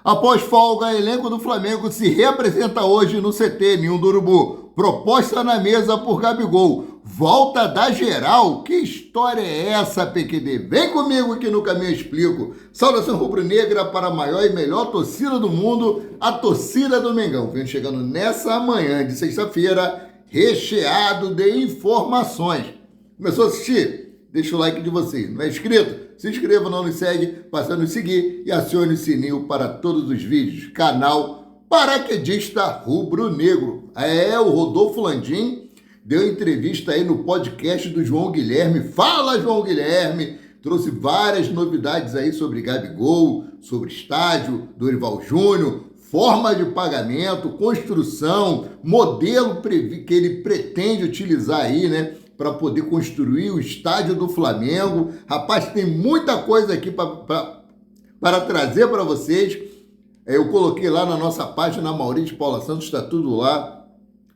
Após folga, elenco do Flamengo se reapresenta hoje no CT Ninho do Urubu. Proposta na mesa por Gabigol. Volta da geral? Que história é essa, PQD? Vem comigo que no caminho eu explico. Saudação rubro-negra para a maior e melhor torcida do mundo, a torcida do Mengão. Vem chegando nessa manhã de sexta-feira, recheado de informações. Começou a assistir? Deixa o like de vocês. Não é inscrito? Se inscreva, não nos segue, passa a nos seguir e acione o sininho para todos os vídeos. Canal Paraquedista Rubro-Negro. O Rodolfo Landim deu entrevista aí no podcast do João Guilherme. Fala, João Guilherme! Trouxe várias novidades aí sobre Gabigol, sobre estádio, Dorival Júnior, forma de pagamento, construção, modelo que ele pretende utilizar aí, né? Para poder construir o estádio do Flamengo. Rapaz, tem muita coisa aqui para trazer para vocês. Eu coloquei lá na nossa página, Maurício Paula Santos, está tudo lá.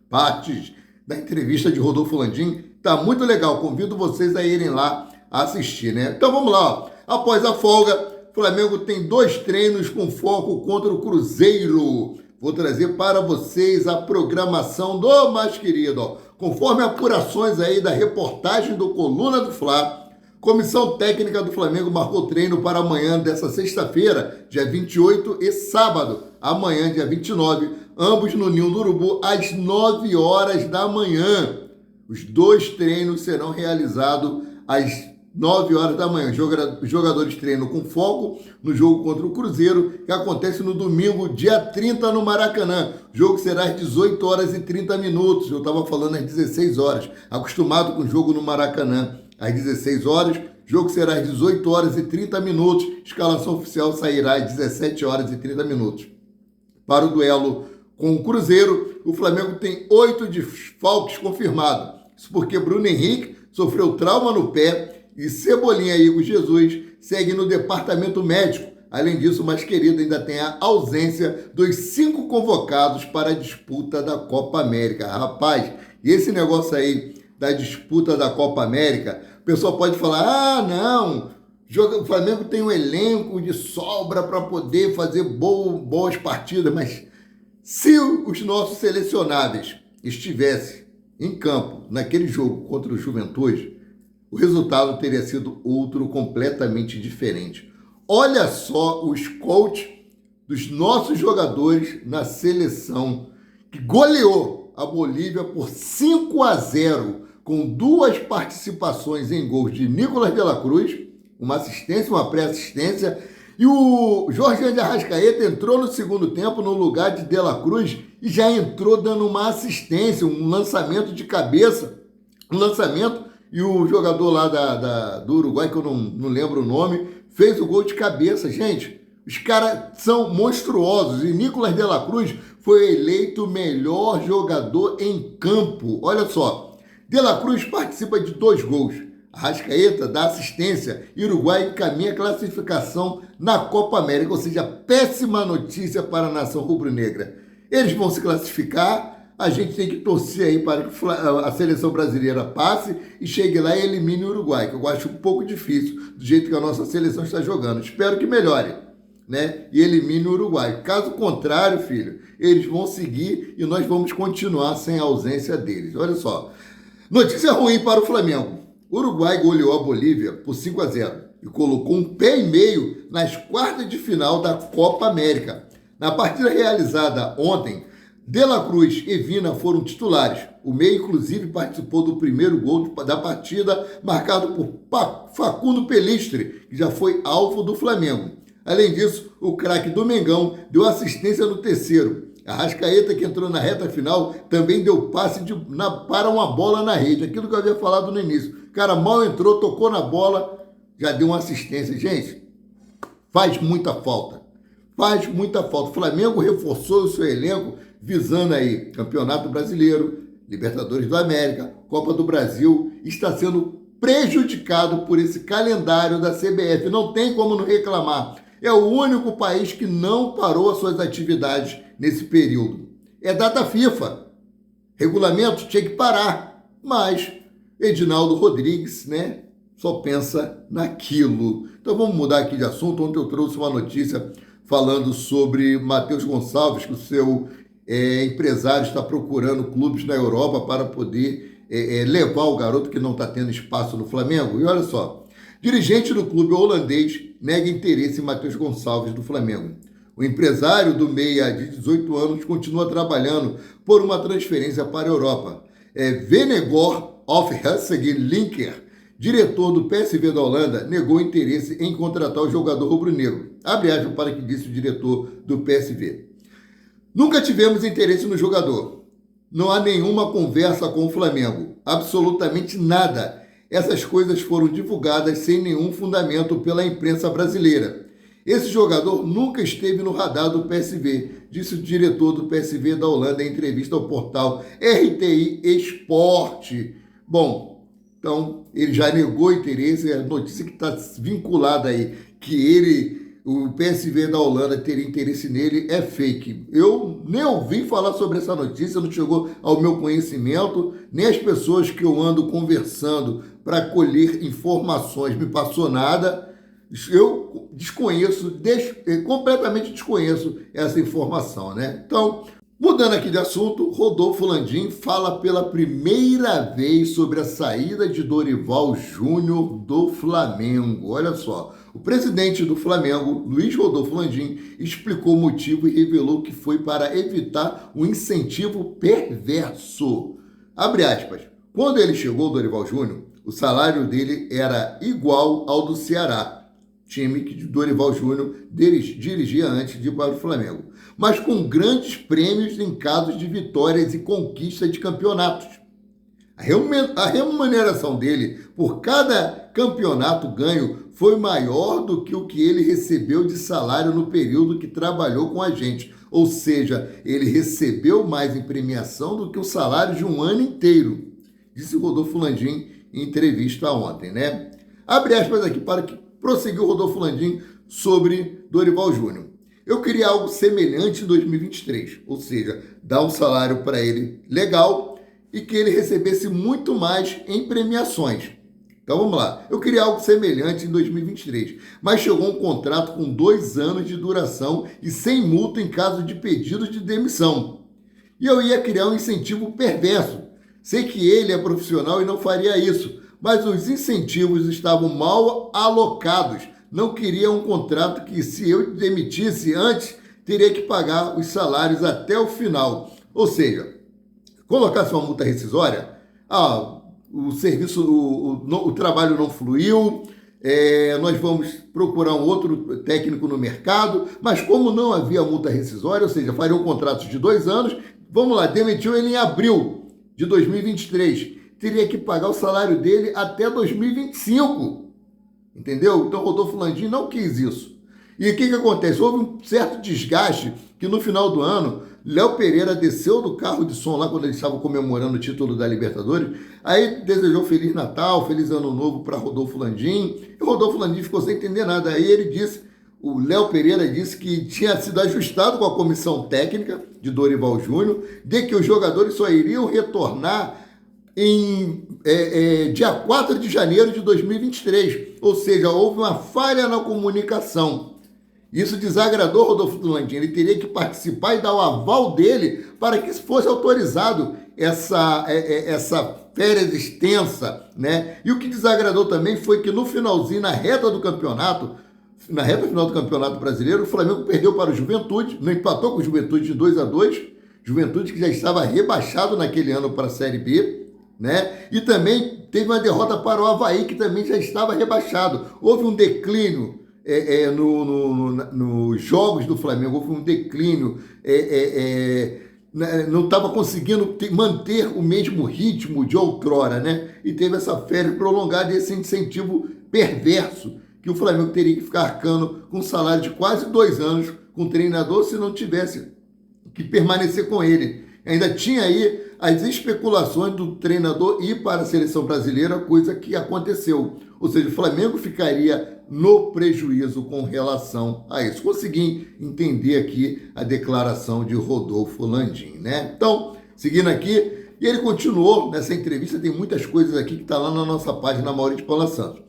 Partes da entrevista de Rodolfo Landim. Tá muito legal, convido vocês a irem lá assistir, né? Então vamos lá, ó. Após a folga, o Flamengo tem 2 treinos com foco contra o Cruzeiro. Vou trazer para vocês a programação do mais querido, ó. Conforme apurações aí da reportagem do Coluna do Fla, Comissão Técnica do Flamengo marcou treino para amanhã dessa sexta-feira, dia 28 e sábado, amanhã, dia 29, ambos no Ninho do Urubu, às 9 horas da manhã. Os 2 treinos serão realizados às 9 horas da manhã. Os jogadores treinam com foco no jogo contra o Cruzeiro, que acontece no domingo, dia 30, no Maracanã. O jogo será às 18 horas e 30 minutos. Eu estava falando às 16 horas. Acostumado com o jogo no Maracanã às 16 horas. O jogo será às 18 horas e 30 minutos. Escalação oficial sairá às 17 horas e 30 minutos. Para o duelo com o Cruzeiro, o Flamengo tem 8 desfalques confirmados. Isso porque Bruno Henrique sofreu trauma no pé e Cebolinha e Igor Jesus seguem no departamento médico. Além disso, o mais querido ainda tem a ausência dos 5 convocados para a disputa da Copa América. Rapaz, e esse negócio aí da disputa da Copa América, o pessoal pode falar, não, o Flamengo tem um elenco de sobra para poder fazer boas partidas, mas se os nossos selecionáveis estivessem em campo naquele jogo contra o Juventude, o resultado teria sido outro completamente diferente. Olha só os coaches dos nossos jogadores na seleção, que goleou a Bolívia por 5-0, com 2 participações em gols de Nicolas de la Cruz, uma assistência, uma pré-assistência, e o Jorge de Arrascaeta entrou no segundo tempo no lugar de la Cruz e já entrou dando uma assistência, um lançamento de cabeça, e o jogador lá do Uruguai, que eu não lembro o nome, fez o gol de cabeça. Gente, os caras são monstruosos. E Nicolas de la Cruz foi eleito o melhor jogador em campo. Olha só, de la Cruz participa de 2 gols. Arrascaeta dá assistência e o Uruguai encaminha a classificação na Copa América. Ou seja, péssima notícia para a nação rubro-negra. Eles vão se classificar. A gente tem que torcer aí para que a seleção brasileira passe e chegue lá e elimine o Uruguai, que eu acho um pouco difícil, do jeito que a nossa seleção está jogando. Espero que melhore, né? E elimine o Uruguai. Caso contrário, filho, eles vão seguir e nós vamos continuar sem a ausência deles. Olha só. Notícia ruim para o Flamengo. O Uruguai goleou a Bolívia por 5-0 e colocou um pé e meio nas quartas de final da Copa América. Na partida realizada ontem, De la Cruz e Vina foram titulares. O meia, inclusive, participou do primeiro gol da partida, marcado por Facundo Pelistri, que já foi alvo do Flamengo. Além disso, o craque do Mengão deu assistência no terceiro. Arrascaeta, que entrou na reta final, também deu passe para uma bola na rede. Aquilo que eu havia falado no início. O cara mal entrou, tocou na bola, já deu uma assistência. Gente, faz muita falta. Faz muita falta. O Flamengo reforçou o seu elenco visando aí Campeonato Brasileiro, Libertadores da América, Copa do Brasil, está sendo prejudicado por esse calendário da CBF. Não tem como não reclamar. É o único país que não parou as suas atividades nesse período. É data FIFA. Regulamento tinha que parar. Mas Edinaldo Rodrigues, né, só pensa naquilo. Então vamos mudar aqui de assunto. Ontem eu trouxe uma notícia falando sobre Matheus Gonçalves, que o seu empresário está procurando clubes na Europa para poder levar o garoto que não está tendo espaço no Flamengo. E olha só, dirigente do clube holandês nega interesse em Matheus Gonçalves do Flamengo. O empresário do meia de 18 anos continua trabalhando por uma transferência para a Europa. Venegor of Hussig Linker, diretor do PSV da Holanda, negou interesse em contratar o jogador rubro-negro. Abre aspas para que disse o diretor do PSV. Nunca tivemos interesse no jogador. Não há nenhuma conversa com o Flamengo. Absolutamente nada. Essas coisas foram divulgadas sem nenhum fundamento pela imprensa brasileira. Esse jogador nunca esteve no radar do PSV, disse o diretor do PSV da Holanda em entrevista ao portal RTI Esporte. Bom, então ele já negou interesse, a notícia que está vinculada aí, que o PSV da Holanda teria interesse nele, é fake. Eu nem ouvi falar sobre essa notícia, não chegou ao meu conhecimento, nem as pessoas que eu ando conversando para colher informações me passou nada. Eu desconheço, completamente desconheço essa informação, né? Então, mudando aqui de assunto, Rodolfo Landim fala pela primeira vez sobre a saída de Dorival Júnior do Flamengo. Olha só, o presidente do Flamengo, Luiz Rodolfo Landim, explicou o motivo e revelou que foi para evitar um incentivo perverso. Abre aspas. Quando ele chegou, Dorival Júnior, o salário dele era igual ao do Ceará, time que Dorival Júnior dirigia antes de ir para o Flamengo, mas com grandes prêmios em casos de vitórias e conquista de campeonatos. A remuneração dele por cada campeonato ganho foi maior do que o que ele recebeu de salário no período que trabalhou com a gente. Ou seja, ele recebeu mais em premiação do que o salário de um ano inteiro, disse Rodolfo Landim em entrevista ontem, né? Abre aspas aqui para que prosseguiu Rodolfo Landim sobre Dorival Júnior. Eu queria algo semelhante em 2023, ou seja, dar um salário para ele legal e que ele recebesse muito mais em premiações. Então vamos lá, eu queria algo semelhante em 2023, mas chegou um contrato com 2 anos de duração e sem multa em caso de pedido de demissão. E eu ia criar um incentivo perverso. Sei que ele é profissional e não faria isso, mas os incentivos estavam mal alocados. Não queria um contrato que, se eu demitisse antes, teria que pagar os salários até o final. Ou seja, colocasse uma multa rescisória, o serviço, o trabalho não fluiu, nós vamos procurar um outro técnico no mercado, mas como não havia multa rescisória, ou seja, faria um contrato de 2 anos, vamos lá, demitiu ele em abril de 2023. Teria que pagar o salário dele até 2025, entendeu? Então, Rodolfo Landim não quis isso. E o que acontece? Houve um certo desgaste que no final do ano, Léo Pereira desceu do carro de som lá quando eles estavam comemorando o título da Libertadores, aí desejou Feliz Natal, Feliz Ano Novo para Rodolfo Landim, e Rodolfo Landim ficou sem entender nada. Aí ele disse, o Léo Pereira disse que tinha sido ajustado com a comissão técnica de Dorival Júnior, de que os jogadores só iriam retornar em dia 4 de janeiro de 2023, ou seja, houve uma falha na comunicação. Isso desagradou Rodolfo Landim, ele teria que participar e dar o aval dele para que fosse autorizado essa férias extensa, né? E o que desagradou também foi que no finalzinho, na reta final do Campeonato Brasileiro, o Flamengo perdeu para o Juventude, não empatou com o Juventude de 2-2, Juventude que já estava rebaixado naquele ano para a Série B, né? E também teve uma derrota para o Avaí, que também já estava rebaixado. Houve um declínio nos jogos do Flamengo, houve um declínio, não estava conseguindo manter o mesmo ritmo de outrora, né? E teve essa férias prolongada e esse incentivo perverso, que o Flamengo teria que ficar arcando com um salário de quase 2 anos com o treinador se não tivesse que permanecer com ele. Ainda tinha aí as especulações do treinador ir para a seleção brasileira, coisa que aconteceu. Ou seja, o Flamengo ficaria no prejuízo com relação a isso. Consegui entender aqui a declaração de Rodolfo Landim, né? Então, seguindo aqui, e ele continuou nessa entrevista, tem muitas coisas aqui que está lá na nossa página Maurício Paula Santos.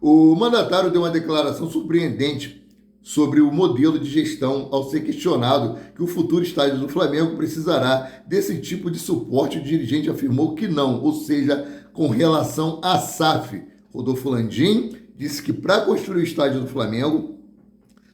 O mandatário deu uma declaração surpreendente sobre o modelo de gestão ao ser questionado que o futuro estádio do Flamengo precisará desse tipo de suporte. O dirigente afirmou que não, ou seja, com relação à SAF. Rodolfo Landim disse que para construir o estádio do Flamengo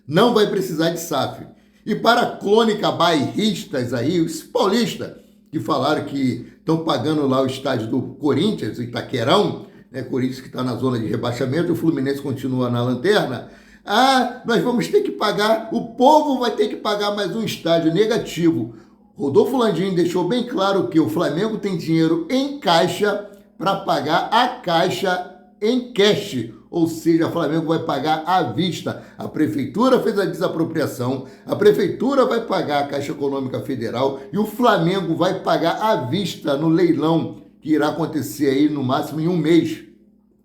não vai precisar de SAF. E para a crônica bairristas aí, os paulistas que falaram que estão pagando lá o estádio do Corinthians, Itaquerão, né, Corinthians que está na zona de rebaixamento, o Fluminense continua na lanterna. Nós vamos ter que pagar, o povo vai ter que pagar mais um estádio negativo. Rodolfo Landim deixou bem claro que o Flamengo tem dinheiro em caixa para pagar a caixa em cash, ou seja, o Flamengo vai pagar à vista. A Prefeitura fez a desapropriação, a Prefeitura vai pagar a Caixa Econômica Federal e o Flamengo vai pagar à vista no leilão que irá acontecer aí no máximo em um mês.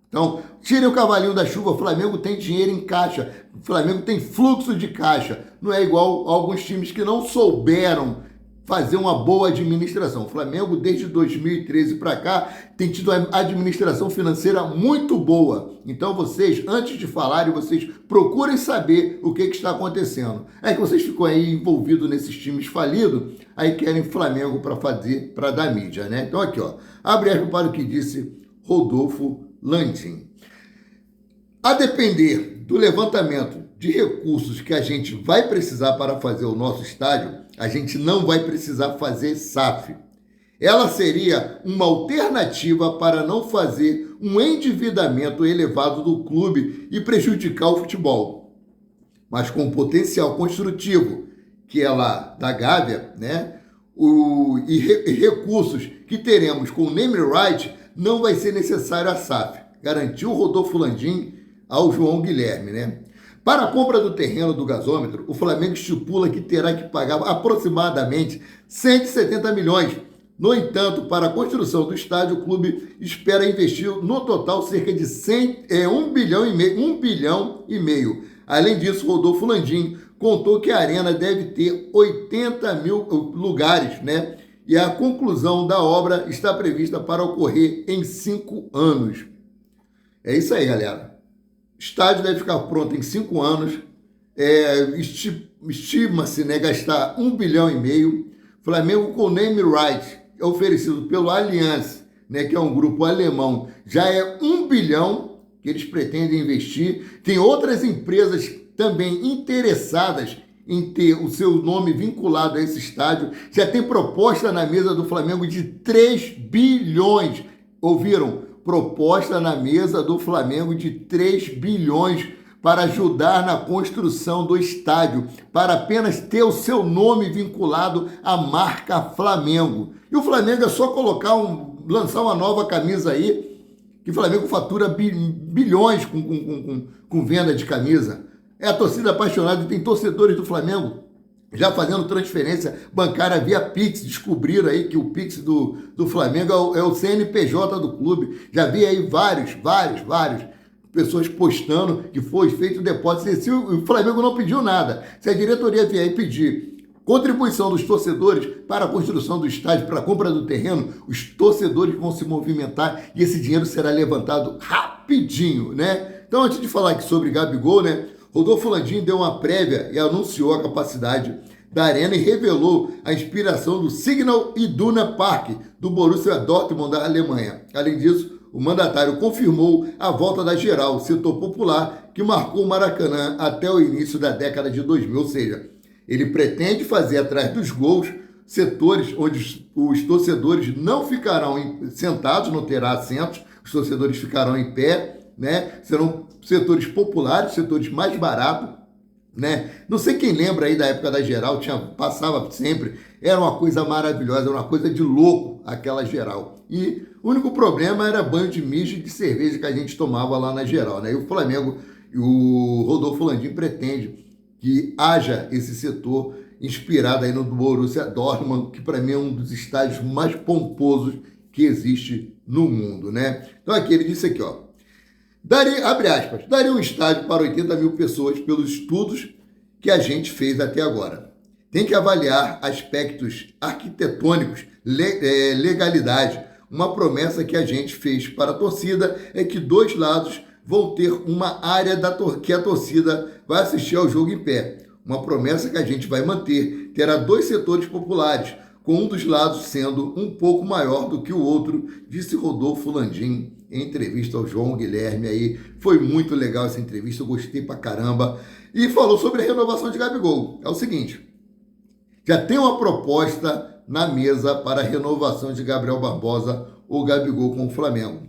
Então, tirem o cavalinho da chuva, o Flamengo tem dinheiro em caixa, o Flamengo tem fluxo de caixa, não é igual a alguns times que não souberam fazer uma boa administração. O Flamengo, desde 2013 para cá, tem tido uma administração financeira muito boa. Então, vocês, antes de falarem, vocês procurem saber o que está acontecendo. É que vocês ficam aí envolvidos nesses times falidos, aí querem Flamengo para dar mídia, né? Então, aqui, ó, abre aspas para o que disse Rodolfo Landim. A depender do levantamento de recursos que a gente vai precisar para fazer o nosso estádio, a gente não vai precisar fazer SAF. Ela seria uma alternativa para não fazer um endividamento elevado do clube e prejudicar o futebol. Mas com o potencial construtivo, que é lá da Gávea, né? E recursos que teremos com o name right, não vai ser necessário a SAF, garantiu o Rodolfo Landim ao João Guilherme, né? Para a compra do terreno do gasômetro, o Flamengo estipula que terá que pagar aproximadamente 170 milhões. No entanto, para a construção do estádio, o clube espera investir no total cerca de 1 bilhão e meio. Além disso, Rodolfo Landim contou que a arena deve ter 80 mil lugares, né? E a conclusão da obra está prevista para ocorrer em 5 anos. É isso aí, galera. O estádio deve ficar pronto em 5 anos. Estima-se, né, gastar 1 bilhão e meio. Flamengo com name right, oferecido pelo Allianz, né, que é um grupo alemão, já é 1 bilhão que eles pretendem investir. Tem outras empresas também interessadas em ter o seu nome vinculado a esse estádio. Já tem proposta na mesa do Flamengo de 3 bilhões. Ouviram? Proposta na mesa do Flamengo de 3 bilhões para ajudar na construção do estádio, para apenas ter o seu nome vinculado à marca Flamengo. E o Flamengo é só lançar uma nova camisa aí, que o Flamengo fatura bilhões com venda de camisa. É a torcida apaixonada e tem torcedores do Flamengo já fazendo transferência bancária via Pix. Descobriram aí que o Pix do Flamengo é o CNPJ do clube. Já vi aí várias pessoas postando que foi feito o depósito. Se o Flamengo não pediu nada, se a diretoria vier e pedir contribuição dos torcedores para a construção do estádio, para a compra do terreno, os torcedores vão se movimentar e esse dinheiro será levantado rapidinho, né? Então, antes de falar aqui sobre Gabigol, né, Rodolfo Landim deu uma prévia e anunciou a capacidade da arena e revelou a inspiração do Signal Iduna Park, do Borussia Dortmund da Alemanha. Além disso, o mandatário confirmou a volta da Geral, setor popular que marcou o Maracanã até o início da década de 2000, ou seja, ele pretende fazer atrás dos gols setores onde os torcedores não ficarão sentados, não terá assentos, os torcedores ficarão em pé, né? Serão setores populares, setores mais baratos, né? Não sei quem lembra aí da época da Geral, passava sempre, era uma coisa maravilhosa, era uma coisa de louco aquela Geral. E o único problema era banho de mijo e de cerveja que a gente tomava lá na Geral, né? E o Flamengo e o Rodolfo Landim pretende que haja esse setor inspirado aí no Borussia Dortmund, que para mim é um dos estádios mais pomposos que existe no mundo, né? Então aqui ele disse aqui, ó, abre aspas, daria um estádio para 80 mil pessoas pelos estudos que a gente fez até agora. Tem que avaliar aspectos arquitetônicos, legalidade. Uma promessa que a gente fez para a torcida é que dois lados vão ter uma área que a torcida vai assistir ao jogo em pé. Uma promessa que a gente vai manter. Terá 2 setores populares, com um dos lados sendo um pouco maior do que o outro, disse Rodolfo Landim em entrevista ao João Guilherme aí. Foi muito legal essa entrevista, eu gostei pra caramba. E falou sobre a renovação de Gabigol. É o seguinte, já tem uma proposta na mesa para a renovação de Gabriel Barbosa ou Gabigol com o Flamengo.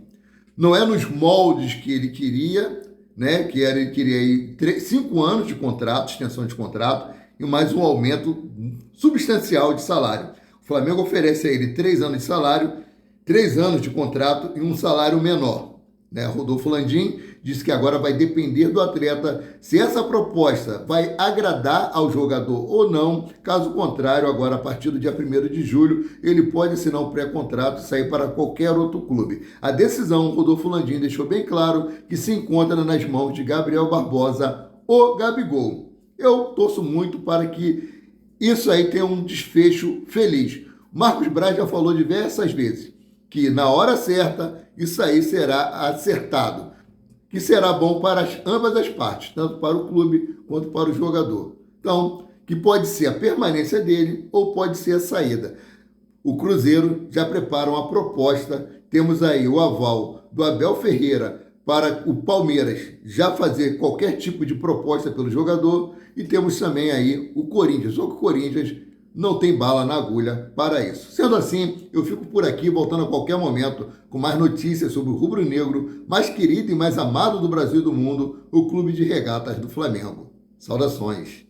Não é nos moldes que ele queria, né? Que ele queria aí 5 anos de contrato, extensão de contrato, e mais um aumento substancial de salário. O Flamengo oferece a ele 3 anos de salário, 3 anos de contrato e um salário menor. Né? Rodolfo Landim disse que agora vai depender do atleta se essa proposta vai agradar ao jogador ou não. Caso contrário, agora a partir do dia 1º de julho, ele pode assinar um pré-contrato e sair para qualquer outro clube. A decisão, Rodolfo Landim deixou bem claro que se encontra nas mãos de Gabriel Barbosa, o Gabigol. Eu torço muito para que isso aí tenha um desfecho feliz. Marcos Braz já falou diversas vezes que na hora certa isso aí será acertado, que será bom para ambas as partes, tanto para o clube quanto para o jogador. Então, que pode ser a permanência dele ou pode ser a saída. O Cruzeiro já prepara uma proposta, temos aí o aval do Abel Ferreira para o Palmeiras já fazer qualquer tipo de proposta pelo jogador, e temos também aí o Corinthians, ou que o Corinthians não tem bala na agulha para isso. Sendo assim, eu fico por aqui, voltando a qualquer momento com mais notícias sobre o rubro-negro mais querido e mais amado do Brasil e do mundo, o Clube de Regatas do Flamengo. Saudações!